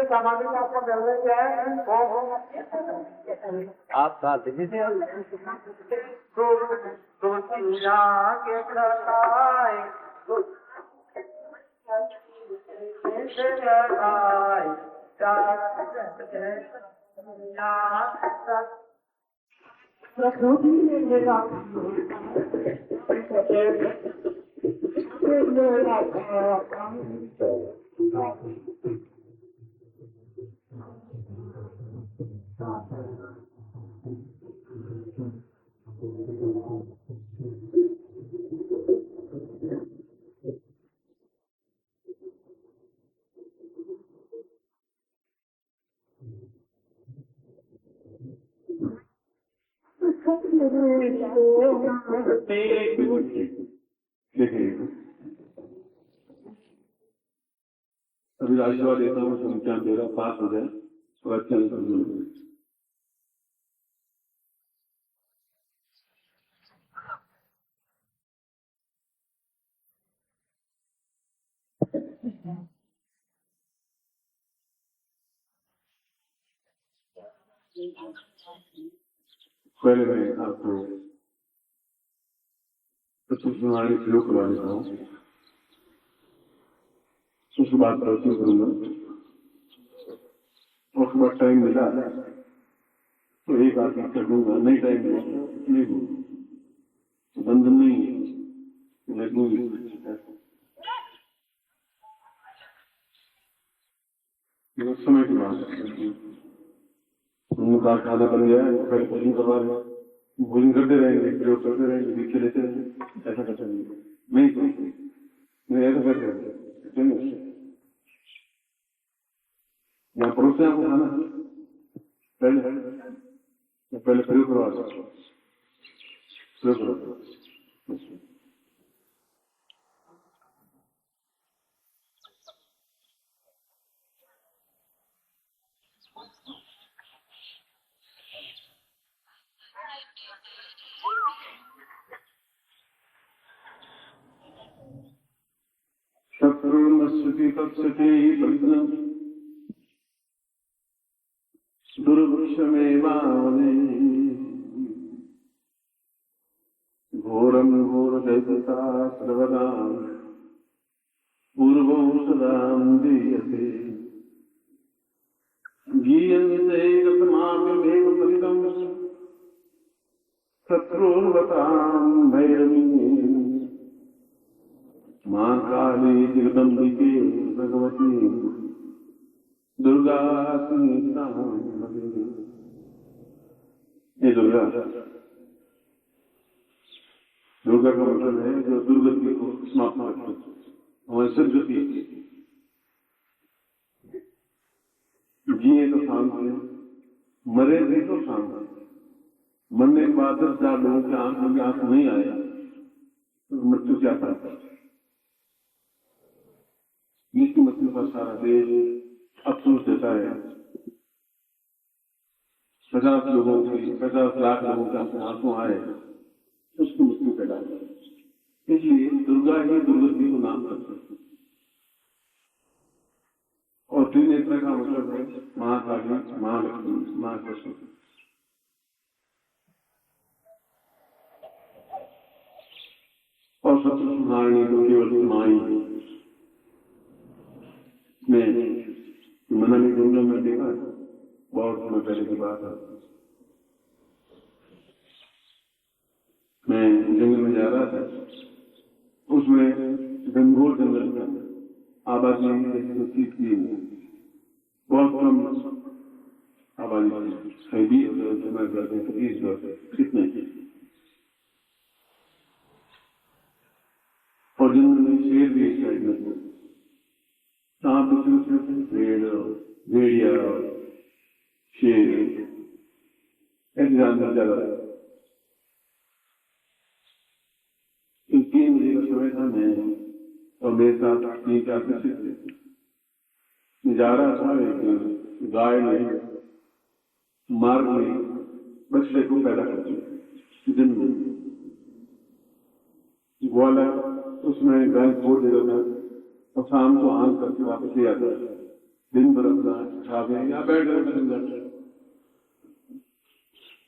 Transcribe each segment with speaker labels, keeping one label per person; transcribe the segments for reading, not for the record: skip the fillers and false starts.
Speaker 1: सामाजिक आपका व्यवहार क्या है?
Speaker 2: आप साथ दीजिए
Speaker 3: देखिए अभी आशीर्वाद देता हूँ, संख्या मेरा पास हो जाए तो अच्छा नहीं। पहले मैं आपको प्रणाली प्रयोग करवा देता हूँ, उसके बाद प्रश्न करूंगा। उसके बाद टाइम मिला तो एक आदमी कर दूंगा, नहीं टाइम मिला नहीं होगा, बंधन नहीं है, लगूंगी समय की बात है। उनका खाना बन गया है, पहले भोजन करवा रहे, भोजन करते रहेंगे, प्रयोग करते रहेंगे, दीक्षे लेते रहेंगे, ऐसा करते रहेंगे। नहीं ऐसा करते रहेंगे, यहाँ पड़ोस आपको खाना पहले प्रयोग करवा प्रयोग करो। शत्रुर्मस्ति कक्षते दुर्वृक्षमेवावने घोरं घोरदैवता सर्वदा पूर्वं सदां दीयते गीयन्ते गतमाप्यमेव परितं शत्रुर्वतां भैरवी मां काली जगदम्बिके भगवती दुर्गा। ये दुर्गा का मतलब है जो दुर्गति को समाप्त करती है, हमारी सदगति जिए तो शांत है, मरे भी तो शांत है। मरने के बाद 10,000 लोगों के आंखों में आंसू नहीं आया तो मृत्यु क्या करता है? इसकी मृत्यु का सारा देश अफसोस देता है। 50 लाख लोगों का आंसू आए उसकी मृत्यु पैदा है। इसलिए दुर्गा ही दुर्गति को नाम करते हैं। और त्रिनेत्र का मतलब है महाकाली, महालक्ष्मी, महाकृष्ण। और शत्रु संहारिणी तो केवल माई में मना नहीं दूंगा। मैं देखा बहुत समय पहले की बात है, मैं जंगल में जा रहा था, उसमें घनघोर जंगल में आबादी बहुत कम आबादी थी, 20 कितने और जंगल में शेर भी इस साइड में, सांप पेड़, भेड़िया, शेर ऐसे जानवर ज्यादा। 3 बजे का समय था, मैं और मेरे साथ 3-4 बच्चे थे। जा रहा था, एक गाय ने मार्ग में बच्चे को पैदा कर दिया, दिन में ग्वाला उसमें गाय छोड़ देता था और शाम को आन करके वापस ले आता है। दिन भर अपना छावे या बैठ कर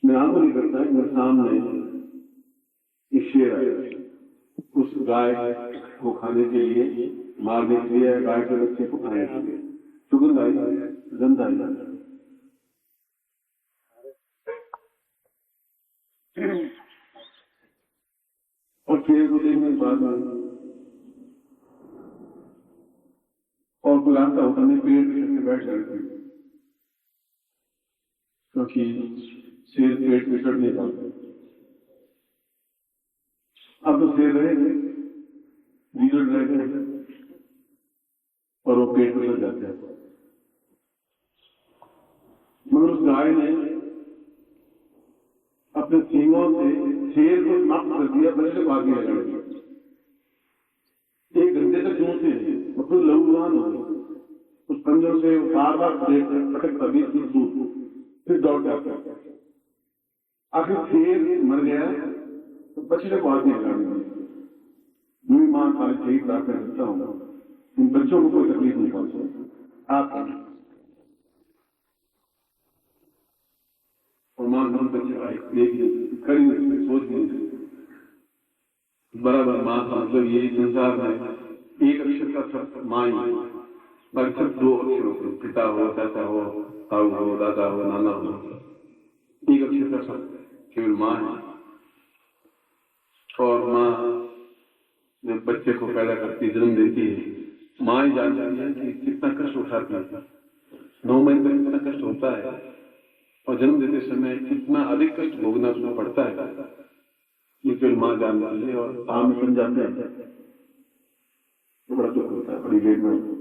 Speaker 3: मैं आंख नहीं करता है, मेरे सामने एक शेर आया, उस गाय को खाने के लिए, मारने के लिए, गाय के बच्चे को खाने के लिए सुगंध आई, गंध आई। और शेर को देखने के बाद और कोई रास्ता होता नहीं, पेड़ पे बैठ जाते, क्योंकि शेर पेड़ पे चढ़ नहीं पाते। अब तो शेर रहे बिगड़ रह गए और वो पेड़ पे चढ़ जाते हैं। मगर उस गाय ने अपने सींगों से शेर को समाप्त कर दिया, बच्चे को आगे लगा दिया। 1 घंटे तक चूंटे और फिर लहूलुहान हो गए। उस पंजों से बार बार पटकता, बीच दूर, फिर दौड़ जाता। आखिर शेर मर गया तो बच्चे को आगे लगा दिया। मैं मां सारी सही प्रार्थना करता हूँ, इन बच्चों को कोई तकलीफ नहीं पहुंचे। आप और मां दोनों बच्चे आए, देख खड़ी नहीं, सोच नहीं, बराबर मां का मतलब ये संसार में एक अक्षर का शब्द मां ही, बाकी सिर्फ 2 अक्षर होते हैं, पिता हो, चाचा हो, ताऊ हो, दादा हो, नाना हो, एक अक्षर का शब्द केवल मां है। और मां जब बच्चे को पैदा करती, जन्म देती है, मां ही जानती है कि कितना कष्ट उठाती है, 9 महीने तक कितना कष्ट होता है, और जन्म देते समय कितना अधिक कष्ट भोगना उसको पड़ता है, ये केवल मां जानती है। और आम बन जाते हैं तो बड़ा दुख होता है, बड़ी लेट में।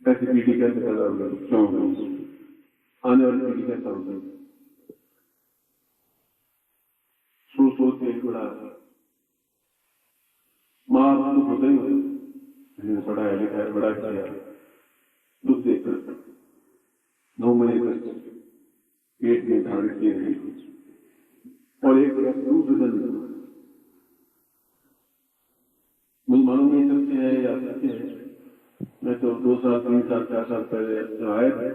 Speaker 3: ऐसी पीढ़ी कैसे पैदा होगी, क्यों होगी, आने वाली पीढ़ी कैसा होगी, सोच के बड़ा मां तो होता ही होता, पढ़ा है, लिखा है, बड़ा किया, दुख देखकर 9 महीने तक पेट में धारण किए हैं और एक दूसरे दिन मुझे मालूम नहीं सत्य है या सत्य है। मैं तो 2 साल 3 साल 4 साल पहले आए थे,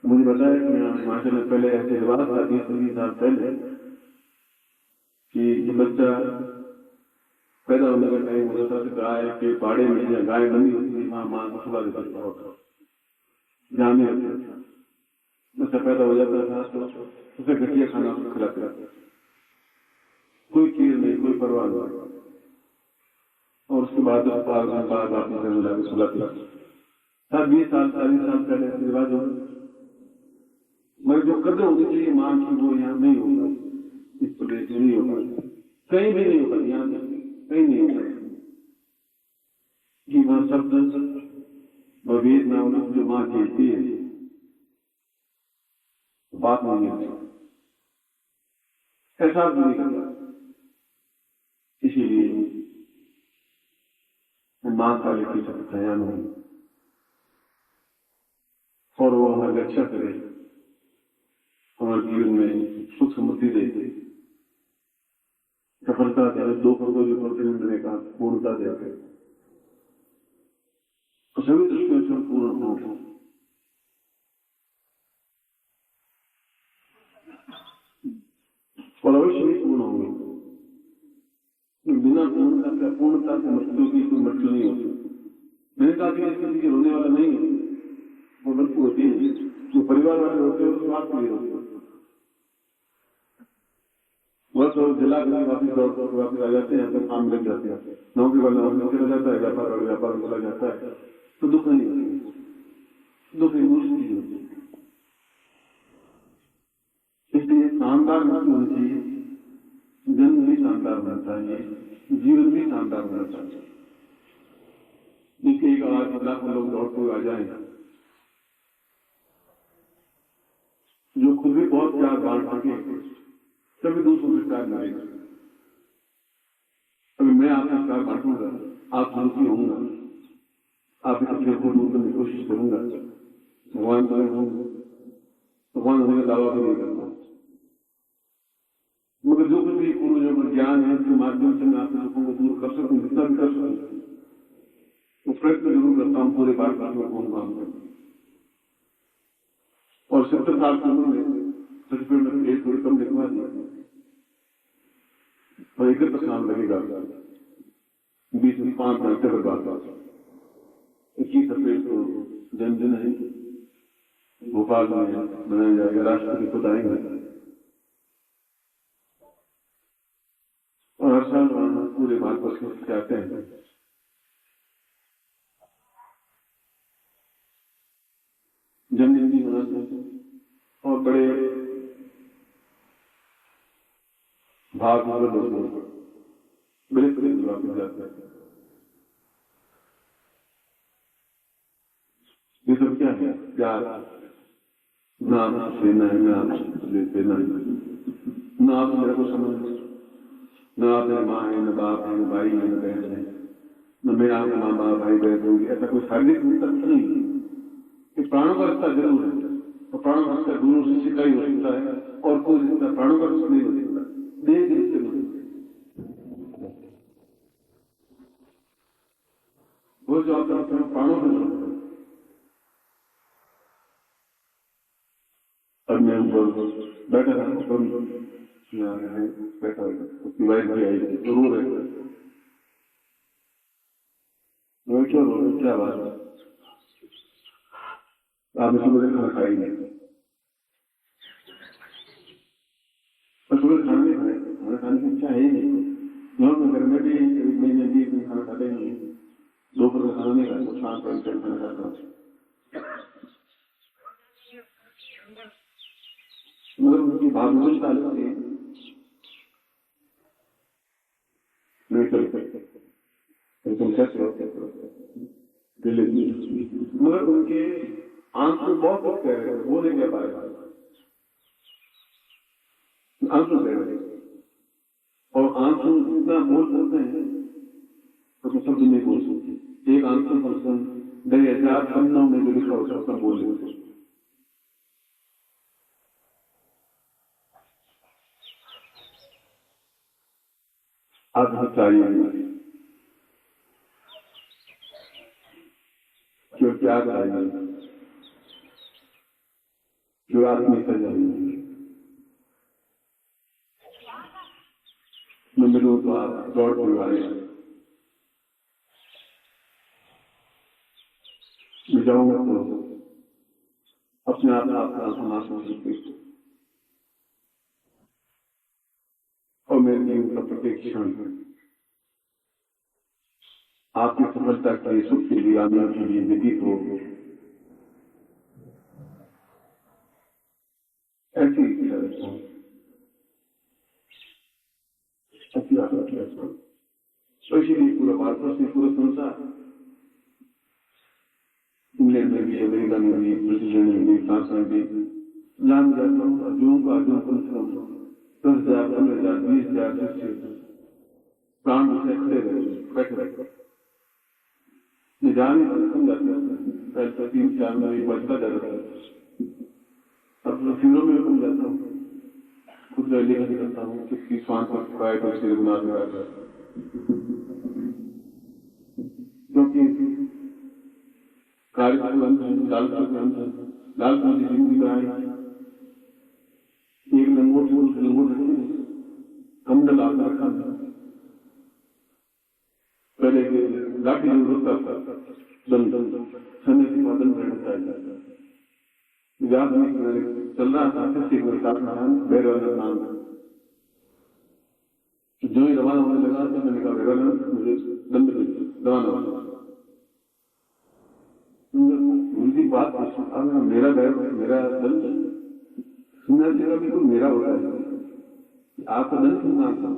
Speaker 3: मुझे बताया कि हिमाचल में पहले ऐसे रिवाज था 20-30 साल पहले कि बच्चा पैदा होने का टाइम होता था तो गाय के बाड़े में या गाय बंदी होती थी, मां को सुला देता था, ध्यान नहीं रखता था। बच्चा पैदा हो जाता था तो उसे घटिया खाना खिलाते रहते, कोई चीज नहीं, कोई परवाह नहीं, और उसके बाद आपने सुलाते था। 20 साल 40 साल पहले रिवाज हो, मगर जो कदर होनी चाहिए मां की वो यहाँ नहीं होगा, इस प्रदेश में नहीं होगा, कहीं भी नहीं होगा, यहाँ कहीं नहीं होगा कि वह शब्द वेद ना हो जो मां कहती है, बात नहीं है, ऐसा नहीं करता। इसीलिए मां का लिखी सब दयान हो और वो हमारी रक्षा करे, हमारे जीवन में सुख समृद्धि दे, सफलता दे, 2 करोड़ जो प्रतिनिधि का पूर्णता दे, तो सभी दृष्टियों से पूर्ण हो। और अवश्य ही पूर्ण होंगे, बिना पूर्णता से मृत्यु की कोई मृत्यु नहीं होती। मैंने कहा कि किसी के रोने वाला नहीं है, वो मृत्यु होती है, जो परिवार वाले होते हैं तो स्वास्थ्य नहीं होते, बस वो जिला के वापिस दौड़ वापिस आ जाते हैं, काम लग जाते हैं, नौकरी वाला नौकरी चला जाता है, व्यापार वाला व्यापार में चला जाता है, तो दुख नहीं होती, दुख इमोशनली होती है। इसलिए शानदार मृत्यु होनी चाहिए, जन्म भी शानदार होना चाहिए, जीवन भी शानदार होना चाहिए। जिसके एक आवाज लाखों लोग दौड़ को आ जाएंगे, जो खुद भी बहुत प्यार बांट सके, तभी दूसरों से प्यार मिलेगा। अभी मैं आपका प्यार बांटूंगा, आप दुखी होंगे, आप अपने को दूर करने की कोशिश करूंगा, भगवान होने का दावा भी नहीं करता, मगर जो कुछ भी पूर्व जो ज्ञान है उसके माध्यम से मैं आपके दुखों को दूर कर सकूं, जितना भी कर सकूं वो प्रयत्न जरूर करता हूँ पूरे भारत में कौन काम करता और 70 साल की उम्र में सर्टिफिकेट में एक थोड़ी कम लिखवा दिया और 1 साल लगेगा 20 से 5 घंटे पर बात 21 अप्रैल को जन्मदिन है भोपाल में मनाया जाएगा, राष्ट्रपति खुद आएंगे और हर साल वहां पूरे भारतवर्ष के आते हैं। जन्मदिन भी मनाते हैं और बड़े भाग लोग बड़े बड़े वापस जाते हैं। ये सब क्या है? प्यार ना देना है, ना देना है, ना आप मेरे को समझ, न आप मेरे माँ है, न बाप है, न भाई है, न बहन है, न मेरा माँ बाप भाई बहन होगी, ऐसा कोई शारीरिक रिश्ता नहीं है। ये प्राणों का रिश्ता जरूर है और प्राणों का रिश्ता गुरु शिष्य का ही हो सकता है और कोई रिश्ता प्राणों का रिश्ता नहीं हो सकता, देह के रिश्ते नहीं हो सकते। वो जो आप प्राणों में जोड़ते हैं। अब मैं बैठा था बैठा उसकी वाइफ भी आई तो रो रहे क्यों रो रहे, क्या बात है? आपने सुबह खाना खाई नहीं और सुबह खाना नहीं खाए, खाना खाने की इच्छा है ही नहीं। घर में भी एक महीने 20 दिन खाना खाते नहीं, दोपहर का खाना नहीं खाते, शाम को खाना खाता हूँ। मगर उनकी भावना ताल्लुक है नहीं कर सकते, तुम कैसे हो मगर उनके आंसू बहुत कुछ कह रहे, वो नहीं कह पाएगा, आंसू कह रहे और आंसू इतना बोल सकते हैं तो शब्द नहीं बोल सकते। एक आंसू पर्सन 2000 पन्नों में जो लिखा होता है उसका बोल सकते। चाहिए क्यों त्याग आएगी, क्यों आत्मीयता जाएगी, मैं मिलूँ तो आप दौड़ के आए, मैं जाऊंगा तो अपने आप आपका समाज में और मेरे जीवन का प्रत्येक क्षण आपकी सफलता के लिए, सुख के लिए, आनंद के लिए व्यतीत हो। ऐसी तो इसीलिए पूरा भारतवर्ष में, पूरा संसार, इंग्लैंड में भी, अमेरिका में भी, ब्रिटेन में भी, फ्रांस में भी जान जाता हूँ अर्जुन को अर्जुन कम से कम 10,000, 15,000, 20,000 प्राण से खड़े रहे, बैठे रहे निजान जाते हैं। पहले तो 3-4 में बचता जाता है, अब फिरों में कम जाता हूँ, खुद रैली का निकलता हूँ, किसकी स्वान पर खुआए तो उसके गुनाह में आता है, क्योंकि कार्य का अंत है, लालच का अंत है, लालच की जिंदगी का है। एक लंगोट लंगोट कमंडल आकर रखा था, पहले लाठी होता था, दम समय के बाद रहता है, याद नहीं चल रहा था, किसी को भैरव नाम जो ही रवाना होने लगा तो मैंने कहा भैरव मुझे दंड रवाना होगा। उनकी बात मेरा भैरव, मेरा दंड सुनना चाहिए, बिल्कुल मेरा होता है, आपका दंड सुनना था।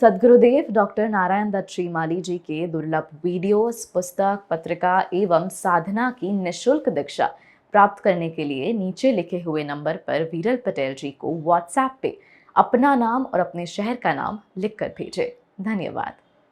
Speaker 2: सद्गुरुदेव डॉक्टर नारायण दत्त श्रीमाली जी के दुर्लभ वीडियोस, पुस्तक, पत्रिका एवं साधना की निःशुल्क दीक्षा प्राप्त करने के लिए नीचे लिखे हुए नंबर पर वीरल पटेल जी को व्हाट्सएप पे अपना नाम और अपने शहर का नाम लिखकर भेजें। धन्यवाद।